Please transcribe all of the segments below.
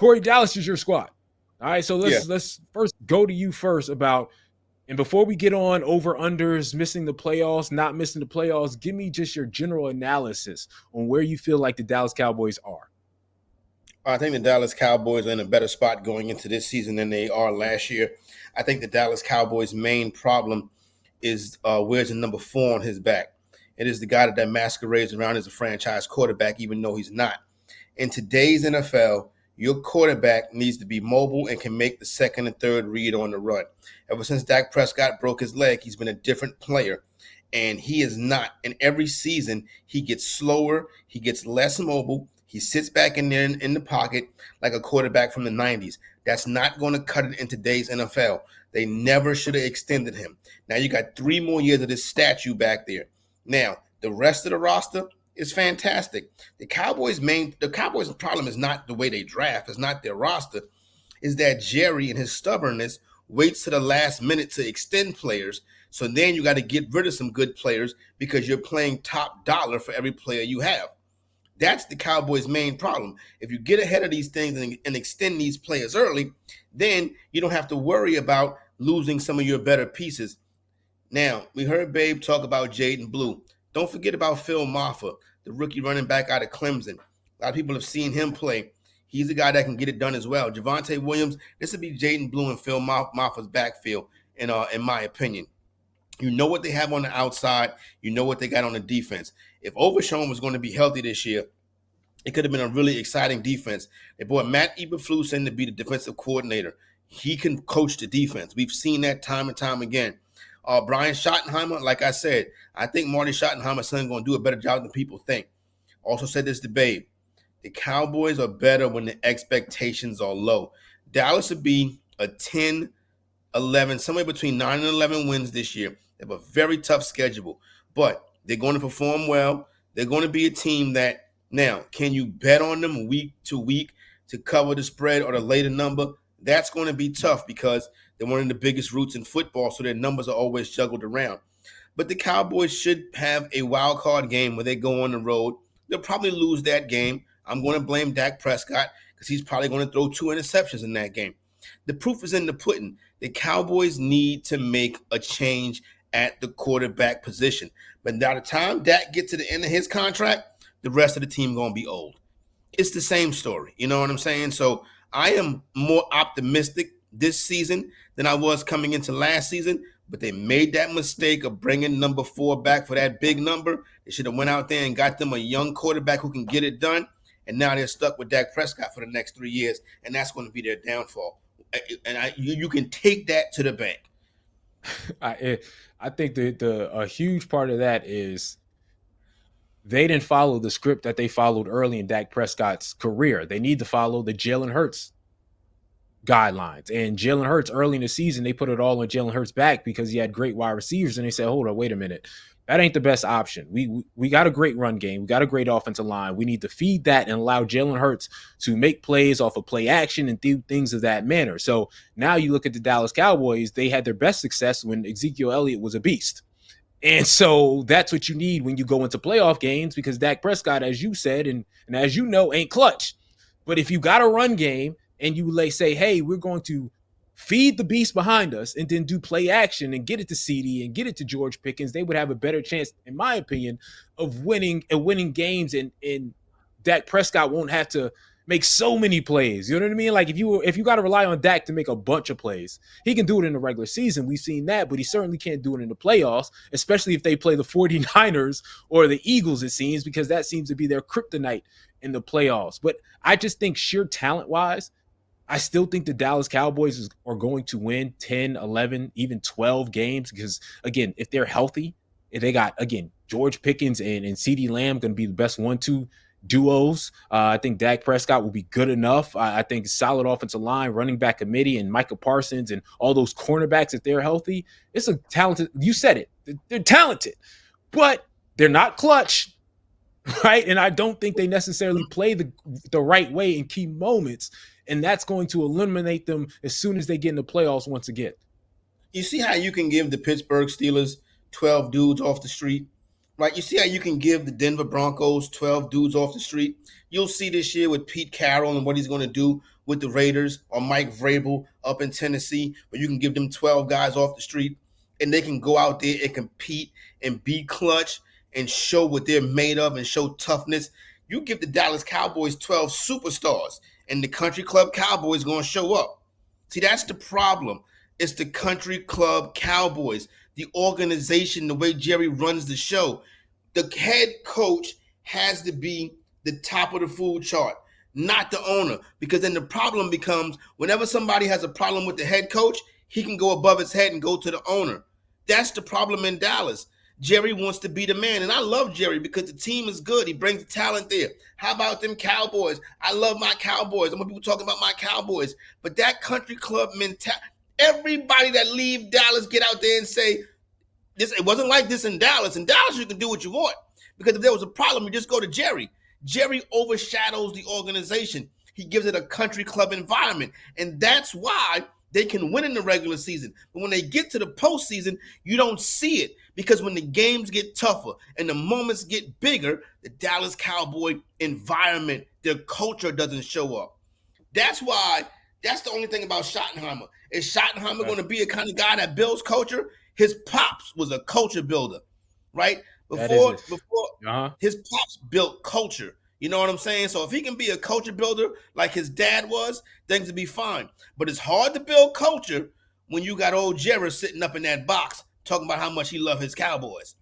Corey, Dallas is your squad. All right, so Yeah. let's first go to you first about, and before we get on over unders, missing the playoffs, not missing the playoffs, give me just your general analysis on where you feel like the Dallas Cowboys are. I think the Dallas Cowboys are in a better spot going into this season than they are last year. I think the Dallas Cowboys' main problem is wears the number 4 on his back. It is the guy that masquerades around as a franchise quarterback, even though he's not. In today's NFL, your quarterback needs to be mobile and can make the second and third read on the run. Ever since Dak Prescott broke his leg, he's been a different player, and he is not. And every season, he gets slower, he gets less mobile, he sits back in there in the pocket like a quarterback from the 90s. That's not going to cut it in today's NFL. They never should have extended him. Now you got 3 more years of this statue back there. Now, the rest of the roster is fantastic. The Cowboys' problem is not the way they draft, it's not their roster, is that Jerry and his stubbornness waits to the last minute to extend players. So then you got to get rid of some good players because you're playing top dollar for every player you have. That's the Cowboys' main problem. If you get ahead of these things and extend these players early, then you don't have to worry about losing some of your better pieces. Now, we heard Babe talk about Jaden Blue. Don't forget about Phil Maffa, the rookie running back out of Clemson. A lot of people have seen him play. He's a guy that can get it done as well. Javonte Williams, this would be Jaden Blue and Phil Maffa's backfield, in my opinion. You know what they have on the outside. You know what they got on the defense. If Overshown was going to be healthy this year, it could have been a really exciting defense. They brought Matt Eberflus in to be the defensive coordinator. He can coach the defense. We've seen that time and time again. Brian Schottenheimer, like I said, I think Marty Schottenheimer's son going to do a better job than people think. Also said this to Babe. The Cowboys are better when the expectations are low. Dallas would be a 10-11, somewhere between 9 and 11 wins this year. They have a very tough schedule, but they're going to perform well. They're going to be a team that, now, can you bet on them week to week to cover the spread or the later number? That's going to be tough because they're one of the biggest roots in football, so their numbers are always juggled around. But the Cowboys should have a wild card game where they go on the road. They'll probably lose that game. I'm going to blame Dak Prescott because he's probably going to throw 2 interceptions in that game. The proof is in the pudding. The Cowboys need to make a change at the quarterback position. But by the time Dak gets to the end of his contract, the rest of the team going to be old. It's the same story. You know what I'm saying? So I am more optimistic this season than I was coming into last season, but they made that mistake of bringing number 4 back for that big number. They should have went out there and got them a young quarterback who can get it done, and now they're stuck with Dak Prescott for the next 3 years, and that's going to be their downfall. And you can take that to the bank. I think a huge part of that is they didn't follow the script that they followed early in Dak Prescott's career. They need to follow the Jalen Hurts guidelines. And Jalen Hurts, early in the season, they put it all on Jalen Hurts' back because he had great wide receivers. And they said, hold on, wait a minute. That ain't the best option. We got a great run game. We got a great offensive line. We need to feed that and allow Jalen Hurts to make plays off of play action and things of that manner. So now you look at the Dallas Cowboys, they had their best success when Ezekiel Elliott was a beast. And so that's what you need when you go into playoff games because Dak Prescott, as you said, and as you know, ain't clutch. But if you got a run game and you say, hey, we're going to feed the beast behind us and then do play action and get it to CD and get it to George Pickens, they would have a better chance, in my opinion, of winning games, and Dak Prescott won't have to make so many plays. You know what I mean? Like if you got to rely on Dak to make a bunch of plays, he can do it in the regular season. We've seen that, but he certainly can't do it in the playoffs, especially if they play the 49ers or the Eagles, it seems, because that seems to be their kryptonite in the playoffs. But I just think sheer talent-wise, I still think the Dallas Cowboys are going to win 10, 11, even 12 games because, again, if they're healthy, if they got, again, George Pickens and CeeDee Lamb going to be the best 1-2 duos. I think Dak Prescott will be good enough. I think solid offensive line, running back committee, and Micah Parsons and all those cornerbacks, if they're healthy, it's a talented, you said it, they're talented, but they're not clutch, right? And I don't think they necessarily play the right way in key moments, and that's going to eliminate them as soon as they get in the playoffs once again. You see how you can give the Pittsburgh Steelers 12 dudes off the street? right? You see how you can give the Denver Broncos 12 dudes off the street? You'll see this year with Pete Carroll and what he's going to do with the Raiders, or Mike Vrabel up in Tennessee, where you can give them 12 guys off the street and they can go out there and compete and be clutch and show what they're made of and show toughness. You give the Dallas Cowboys 12 superstars and the Country Club Cowboys going to show up. See, that's the problem. It's the Country Club Cowboys, the organization, the way Jerry runs the show. The head coach has to be the top of the food chart, not the owner, because then the problem becomes whenever somebody has a problem with the head coach, he can go above his head and go to the owner. That's the problem in Dallas. Jerry wants to be the man, and I love Jerry because the team is good. He brings the talent there. How about them Cowboys? I love my Cowboys. I want people talking about my Cowboys, but that country club mentality. Everybody that leave Dallas get out there and say, this, it wasn't like this in Dallas. In Dallas, you can do what you want. Because if there was a problem, you just go to Jerry. Jerry overshadows the organization. He gives it a country club environment. And that's why they can win in the regular season. But when they get to the postseason, you don't see it. Because when the games get tougher and the moments get bigger, the Dallas Cowboy environment, their culture doesn't show up. That's why, that's the only thing about Schottenheimer. Is Schottenheimer going to be a kind of guy that builds culture? His pops was a culture builder, right? Before his pops built culture. You know what I'm saying? So if he can be a culture builder like his dad was, things will be fine. But it's hard to build culture when you got old Jerry sitting up in that box talking about how much he loved his Cowboys.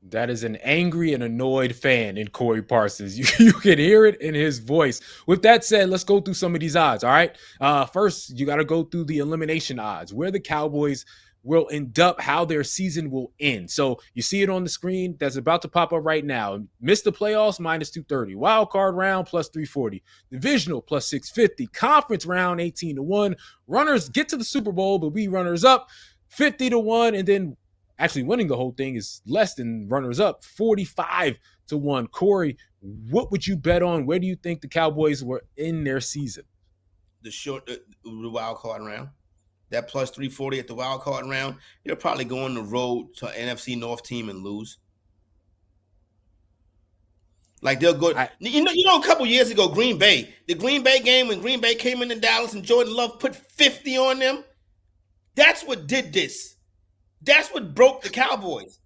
That is an angry and annoyed fan in Corey Parsons. You can hear it in his voice. With that said, let's go through some of these odds, all right? First, you got to go through the elimination odds, where the Cowboys will end up, how their season will end. So you see it on the screen that's about to pop up right now. Miss the playoffs, minus 230. Wild card round, plus 340. Divisional, plus 650. Conference round, 18-1. Runners get to the Super Bowl, but be runners up, 50-1. And then actually winning the whole thing is less than runners up, 45-1. Corey, what would you bet on? Where do you think the Cowboys were in their season? The wild card round. That plus 340 at the wild card round, they'll probably go on the road to an NFC North team and lose. Like they'll go, you know, a couple years ago, the Green Bay game when Green Bay came into Dallas and Jordan Love put 50 on them. That's what did this. That's what broke the Cowboys.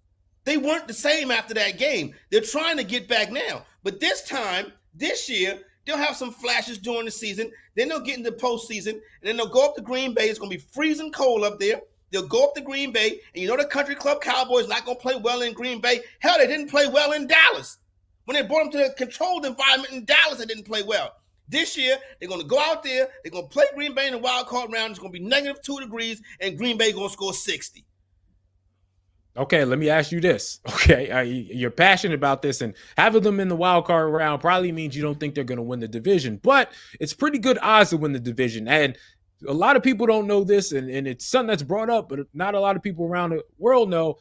They weren't the same after that game. They're trying to get back now. But this year, they'll have some flashes during the season. Then they'll get into the postseason, and then they'll go up to Green Bay. It's going to be freezing cold up there. They'll go up to Green Bay, and you know the Country Club Cowboys not going to play well in Green Bay. Hell, they didn't play well in Dallas. When they brought them to a controlled environment in Dallas, they didn't play well. This year, they're going to go out there. They're going to play Green Bay in the wild card round. It's going to be negative 2 degrees, and Green Bay going to score 60. Okay, let me ask you this. Okay, you're passionate about this, and having them in the wild card round probably means you don't think they're going to win the division, but it's pretty good odds to win the division. And a lot of people don't know this, and it's something that's brought up, but not a lot of people around the world know.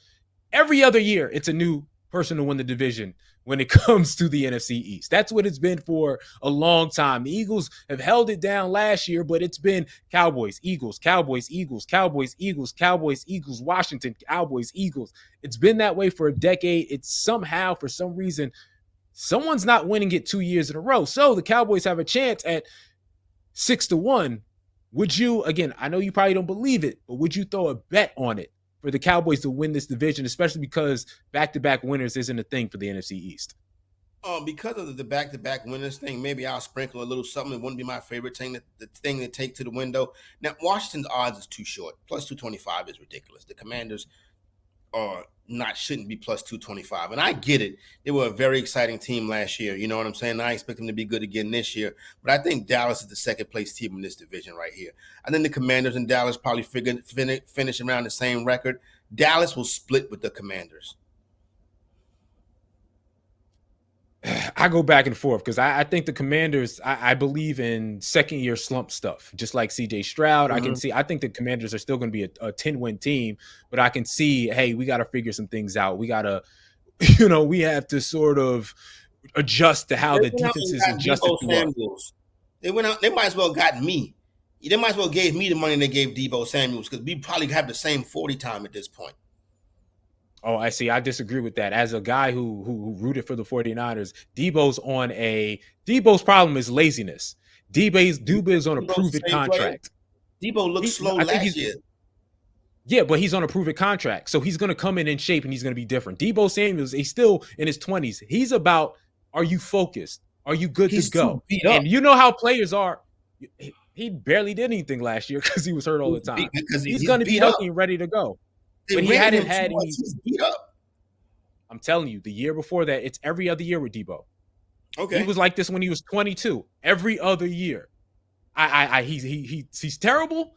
Every other year, it's a new person to win the division when it comes to the NFC East. That's what it's been for a long time. The Eagles have held it down last year, but it's been Cowboys, Eagles, Cowboys, Eagles, Cowboys, Eagles, Cowboys, Eagles, Washington, Cowboys, Eagles. It's been that way for a decade. It's somehow, for some reason, someone's not winning it 2 years in a row. So the Cowboys have a chance at 6-1. Would you, again, I know you probably don't believe it, but would you throw a bet on it for the Cowboys to win this division, especially because back-to-back winners isn't a thing for the NFC East? Because of the back-to-back winners thing, maybe I'll sprinkle a little something. It wouldn't be my favorite thing, the thing to take to the window. Now, Washington's odds is too short. Plus 225 is ridiculous. The Commanders shouldn't be plus 225. And I get it. They were a very exciting team last year. You know what I'm saying? I expect them to be good again this year. But I think Dallas is the second place team in this division right here. I think the Commanders and Dallas probably finish around the same record. Dallas will split with the Commanders. I go back and forth because I think the Commanders, I believe in second year slump stuff, just like CJ Stroud. Mm-hmm. I think the Commanders are still going to be a 10-win team, but I can see, hey, we got to figure some things out. We got to, we have to sort of adjust to how the defense is adjusted to us. They went out, they might as well got me. They might as well gave me the money they gave Deebo Samuels because we probably have the same 40 time at this point. Oh, I see. I disagree with that. As a guy who rooted for the 49ers, Debo's problem is laziness. Debo is on a Debo's prove it the same player. contract. Debo looked slow I think last he's year. yeah, but he's on a prove it contract. So he's gonna come in shape and he's gonna be different. Debo Samuels, he's still in his 20s. He's about, are you focused? Are you good to He's too go? beat up. And you know how players are. He barely did anything last year because he was hurt all the time. Because He's he's gonna be beat up. healthy and ready to go. They But he ran hadn't him too had much. any. He's beat up. I'm telling you, the year before that, it's every other year with Debo. He Okay. was like this when he was 22. Every other year, he's terrible,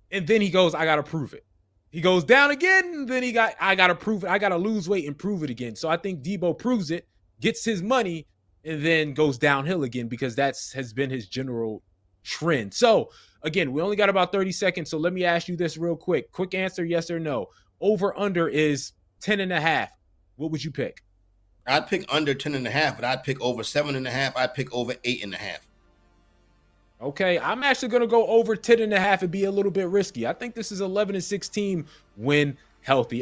and then he goes, I gotta prove it. He goes down again, and then I gotta prove it. I gotta lose weight and prove it again. So I think Debo proves it, gets his money, and then goes downhill again because has been his general trend. So again, we only got about 30 seconds. So let me ask you this real quick. Quick answer, yes or no. Over under is 10.5. What would you pick? I'd pick under 10.5, but I'd pick over 7.5. I'd pick over 8.5. Okay, I'm actually going to go over 10.5 and be a little bit risky. I think this is 11-16 when healthy.